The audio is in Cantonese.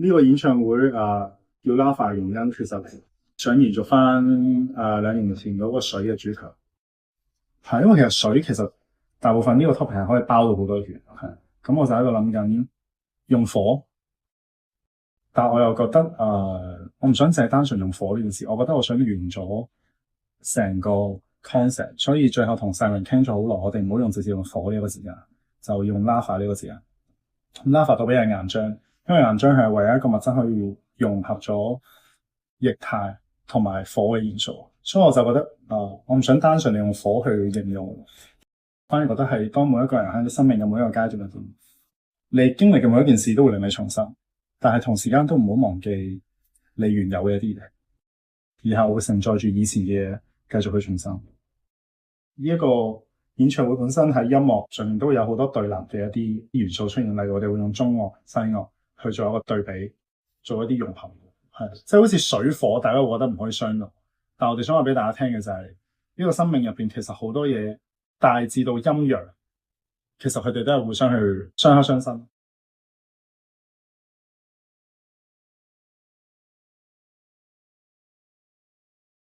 呢個演唱會叫 Lava 嘅原因，其實想延續翻2年前嗰個水嘅主題。係因為其實水其實大部分呢個 topic 係可以包到好多嘢。係咁我就喺度諗緊用火，但係我又覺得我唔想淨係單純用火呢件事，我覺得我想完咗成個 concept，所以最後同 Simon 傾咗好耐，我哋唔好用直接用火呢個字眼，就用 lava 呢個字眼。lava 代表係岩漿，因為岩漿係唯一一個物質可以融合咗液態同埋火嘅元素，所以我就覺得我唔想單純地用火去形容，反而覺得係當每一個人喺生命嘅每一個階段入邊，你經歷嘅每一件事都會令你重生，但係同時間都唔好忘記你原有嘅一啲嘢，然後會承載住以前嘅嘢繼續去重生。呢一個演唱會本身喺音樂上面都有好多對立嘅一啲元素出現，例如我哋會用中樂、西樂去做一個對比，做一啲融合，係即係好似水火，大家會覺得唔可以相容。但係我哋想話俾大家聽嘅就係呢個生命入邊其實好多嘢大至到陰陽，其實佢哋都係互相去相克相生。